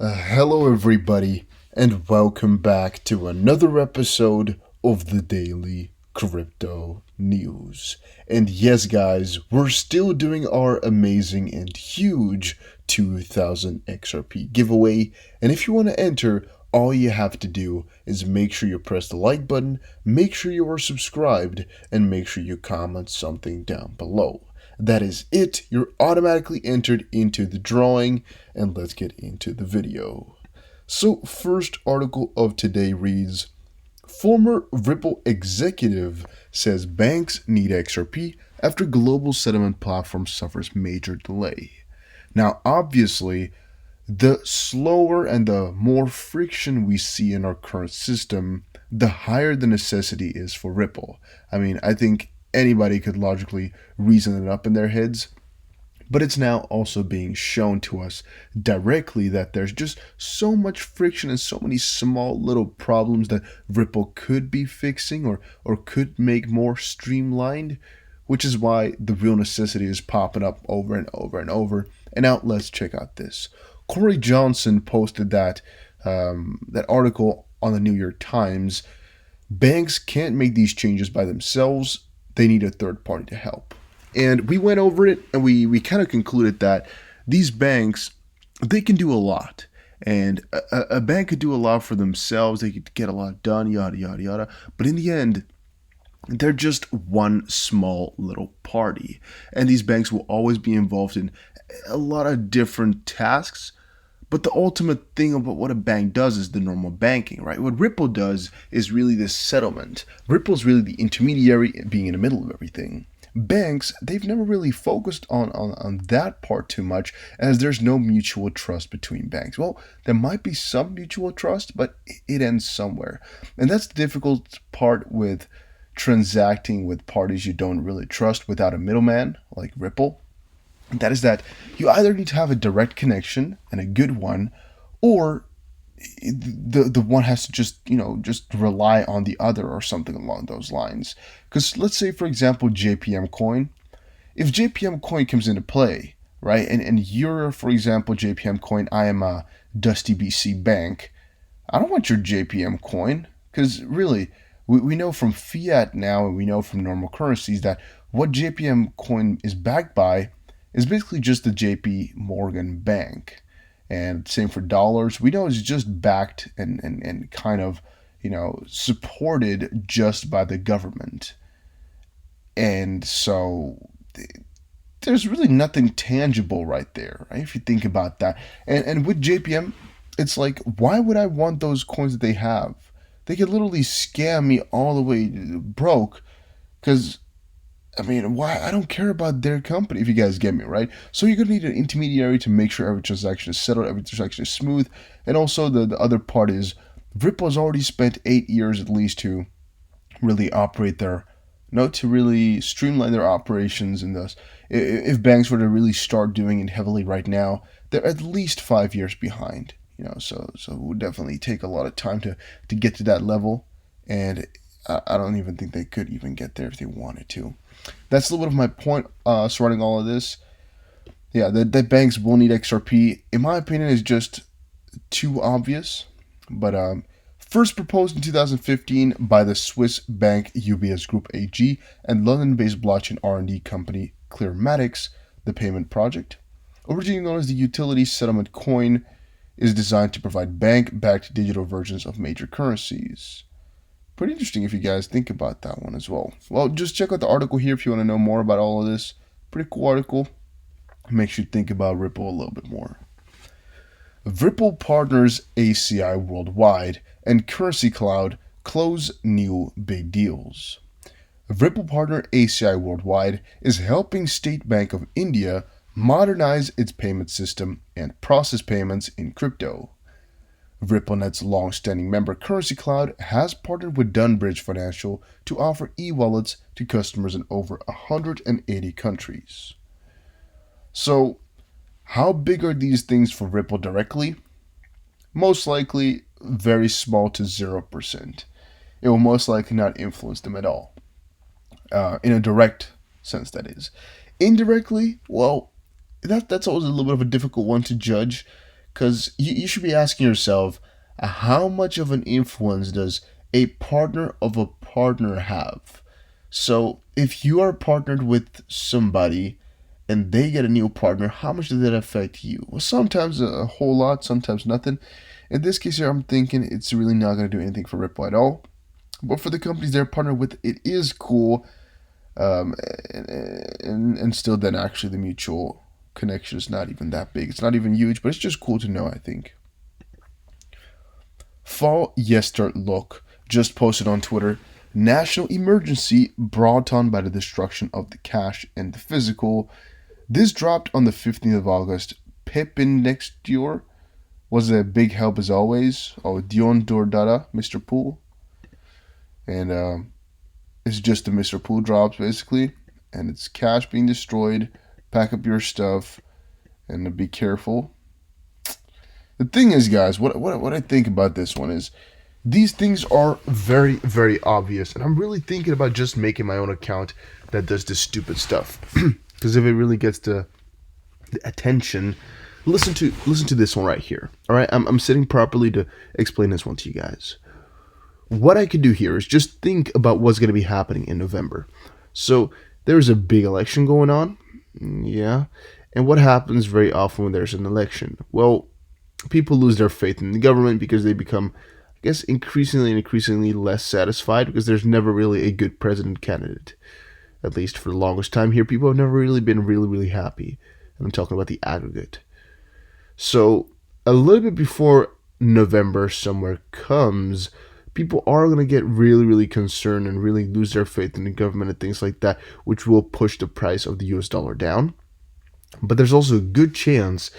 Hello, everybody, and welcome back to another episode of the Daily Crypto News. And yes, guys, we're still doing our amazing and huge 2000 XRP giveaway. And if you want to enter, all you have to do is make sure you press the like button, make sure you are subscribed, and make sure you comment something down below. That is it. You're automatically entered into the drawing, and let's get into the video. So, first article of today reads, former Ripple executive says banks need XRP after global settlement platform suffers major delay. Now, obviously, the slower and the more friction we see in our current system, the higher the necessity is for Ripple. I think anybody could logically reason it up in their heads, but it's now also being shown to us directly that there's just so much friction and so many small little problems that Ripple could be fixing or could make more streamlined, which is why the real necessity is popping up over and over and over. And now let's check out this. Corey Johnson posted that article on the New York Times. Banks can't make these changes by themselves. They need a third party to help. And we went over it and we kind of concluded that these banks, they can do a lot. And a bank could do a lot for themselves. They could get a lot done, yada, yada, yada. But in the end, they're just one small little party. And these banks will always be involved in a lot of different tasks. But the ultimate thing about what a bank does is the normal banking, right? What Ripple does is really this settlement. Ripple's really the intermediary being in the middle of everything. Banks, they've never really focused on that part too much, as there's no mutual trust between banks. Well, there might be some mutual trust, but it ends somewhere. And that's the difficult part with transacting with parties you don't really trust without a middleman like Ripple. That is that you either need to have a direct connection and a good one, or the one has to just rely on the other or something along those lines. Because let's say, for example, JPM Coin. If JPM Coin comes into play, right, and you're, for example, JPM Coin, I am a Dusty BC Bank, I don't want your JPM Coin, because really, we know from fiat now and we know from normal currencies that what JPM Coin is backed by is basically just the JP Morgan Bank. And same for dollars. We know it's just backed and kind of, supported just by the government. And so there's really nothing tangible right there, right? If you think about that. And with JPM, it's like, why would I want those coins that they have? They could literally scam me all the way broke, because why? I don't care about their company, if you guys get me, right? So you're going to need an intermediary to make sure every transaction is settled, every transaction is smooth. And also the other part is Ripple has already spent 8 years at least to really operate to really streamline their operations. And thus, if banks were to really start doing it heavily right now, they're at least 5 years behind. So it would definitely take a lot of time to get to that level. And I don't even think they could even get there if they wanted to. That's a little bit of my point surrounding all of this. Yeah, that banks will need XRP, in my opinion, is just too obvious. But first proposed in 2015 by the Swiss bank UBS Group AG and London-based blockchain R&D company Clearmatics, the payment project. Originally known as the utility settlement coin, is designed to provide bank-backed digital versions of major currencies. Pretty interesting if you guys think about that one as well. Well, just check out the article here if you want to know more about all of this. Pretty cool article. Makes you think about Ripple a little bit more. Ripple partners ACI Worldwide and Currency Cloud close new big deals. Ripple partner ACI Worldwide is helping State Bank of India modernize its payment system and process payments in crypto. RippleNet's long-standing member Currency Cloud has partnered with Dunbridge Financial to offer e-wallets to customers in over 180 countries. So, how big are these things for Ripple directly? Most likely very small to 0%. It will most likely not influence them at all. In a direct sense, that is. Indirectly, well, that's always a little bit of a difficult one to judge, Because you should be asking yourself, how much of an influence does a partner of a partner have? So if you are partnered with somebody and they get a new partner, how much does that affect you? Well, sometimes a whole lot, sometimes nothing. In this case here, I'm thinking it's really not going to do anything for Ripple at all. But for the companies they're partnered with, it is cool. Um, and still, then actually, the mutual connection is not even that big. It's not even huge, but it's just cool to know, I think. Fall Yester Look just posted on Twitter, national emergency brought on by the destruction of the cash and the physical. This dropped on the 15th of August. Pepin next year was a big help as always. Oh, Dion Dordada, Mr. Pool. And it's just the Mr. Pool drops basically. And it's cash being destroyed. Pack up your stuff and be careful. The thing is, guys, what I think about this one is these things are very, very obvious. And I'm really thinking about just making my own account that does this stupid stuff. Because if it really gets the attention, listen to this one right here. All right, I'm sitting properly to explain this one to you guys. What I could do here is just think about what's going to be happening in November. So there's a big election going on. Yeah. And what happens very often when there's an election? Well, people lose their faith in the government because they become, I guess, increasingly less satisfied because there's never really a good president candidate. At least for the longest time here, people have never really been really happy. And I'm talking about the aggregate. So a little bit before November somewhere comes, people are going to get really concerned and really lose their faith in the government and things like that, which will push the price of the US dollar down. But there's also a good chance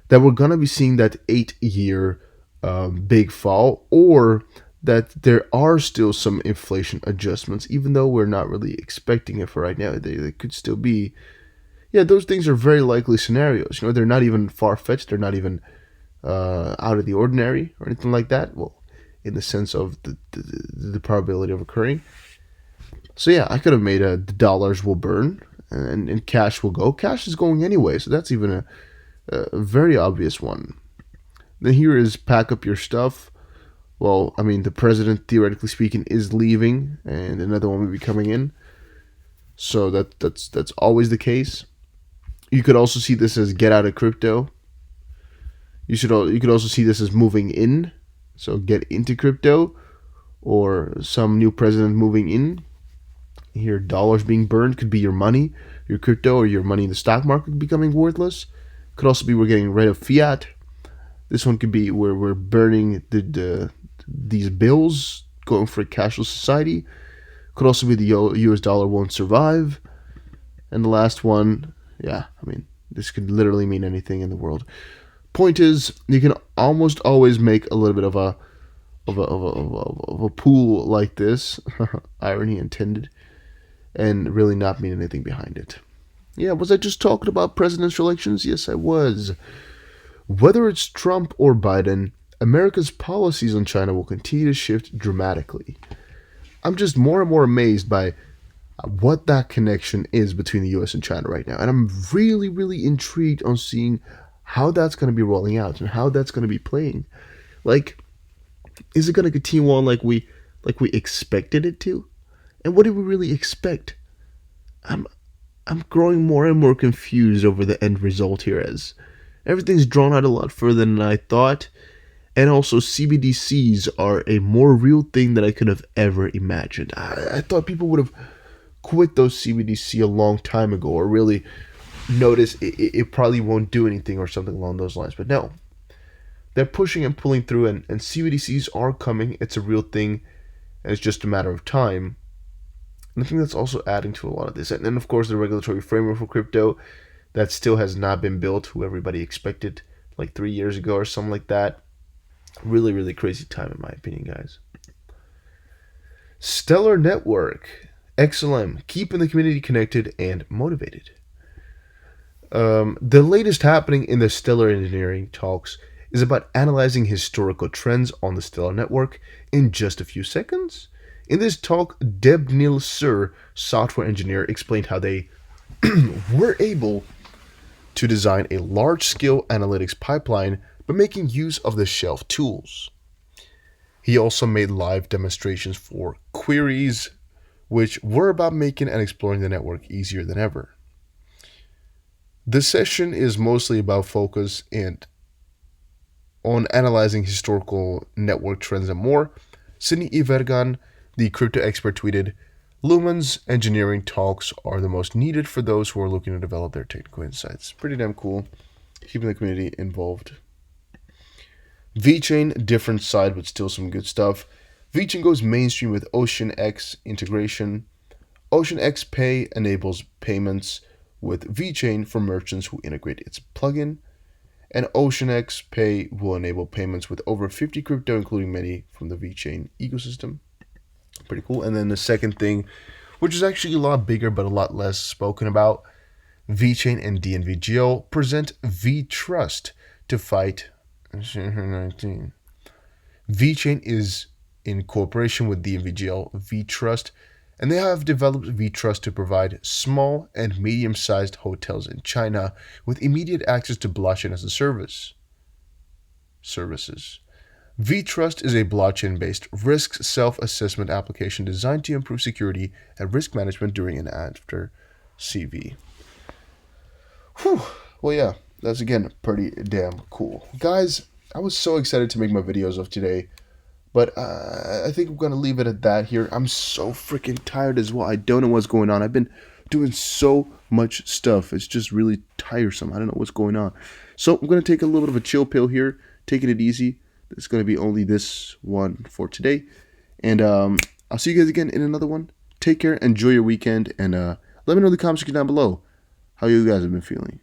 that we're going to be seeing that 8-year big fall, or that there are still some inflation adjustments, even though we're not really expecting it for right now. They could still be. Yeah, those things are very likely scenarios. You know, they're not even far-fetched. They're not even out of the ordinary or anything like that. Well, in the sense of the probability of occurring. So yeah, I could have made the dollars will burn and cash will go. Cash is going anyway, so that's even a very obvious one. Then here is pack up your stuff. Well, I mean, the president, theoretically speaking, is leaving, and another one will be coming in. So that's always the case. You could also see this as get out of crypto. You could also see this as moving in. So get into crypto, or some new president moving in. Here, dollars being burned could be your money, your crypto, or your money in the stock market becoming worthless. Could also be we're getting rid of fiat. This one could be where we're burning these bills, going for a cashless society. Could also be the US dollar won't survive. And the last one, yeah, I mean, this could literally mean anything in the world. Point is, you can almost always make a little bit of a pool like this, irony intended, and really not mean anything behind it. Yeah, was I just talking about presidential elections? Yes, I was. Whether it's Trump or Biden, America's policies on China will continue to shift dramatically. I'm just more and more amazed by what that connection is between the US and China right now. And I'm really intrigued on seeing how that's going to be rolling out and how that's going to be playing. Like, is it going to continue on like we expected it to? And what did we really expect? I'm growing more and more confused over the end result here, as everything's drawn out a lot further than I thought. And also, CBDCs are a more real thing than I could have ever imagined. I thought people would have quit those CBDC a long time ago, or really notice it probably won't do anything or something along those lines. But no, they're pushing and pulling through, and CBDCs are coming. It's a real thing, and it's just a matter of time. And I think that's also adding to a lot of this. And then, of course, the regulatory framework for crypto that still has not been built, who everybody expected like 3 years ago or something like that. Really crazy time, in my opinion, guys. Stellar Network, XLM, keeping the community connected and motivated. The latest happening in the Stellar Engineering talks is about analyzing historical trends on the Stellar Network in just a few seconds. In this talk, Debnil Sur, software engineer, explained how they were able to design a large-scale analytics pipeline but making use of the shelf tools. He also made live demonstrations for queries, which were about making and exploring the network easier than ever. This session is mostly about focus and on analyzing historical network trends and more. Sidney Ivergan, the crypto expert, tweeted, "Lumen's engineering talks are the most needed for those who are looking to develop their technical insights." Pretty damn cool, keeping the community involved. VeChain, different side, but still some good stuff. VeChain goes mainstream with OceanX integration. OceanX Pay enables payments with VeChain for merchants who integrate its plugin. And OceanX Pay will enable payments with over 50 crypto, including many from the VeChain ecosystem. Pretty cool. And then the second thing, which is actually a lot bigger but a lot less spoken about, VeChain and DNVGL present VTrust to fight 19. VeChain is in cooperation with DNVGL VTrust, and they have developed VTrust to provide small and medium-sized hotels in China with immediate access to blockchain as a services. VTrust is a blockchain-based risk self-assessment application designed to improve security and risk management during and after CV. Whew. Well, yeah, that's again pretty damn cool. Guys, I was so excited to make my videos of today, but I think I'm going to leave it at that here. I'm so freaking tired as well. I don't know what's going on. I've been doing so much stuff. It's just really tiresome. I don't know what's going on. So I'm going to take a little bit of a chill pill here, taking it easy. It's going to be only this one for today. And I'll see you guys again in another one. Take care. Enjoy your weekend. And let me know in the comment section down below how you guys have been feeling.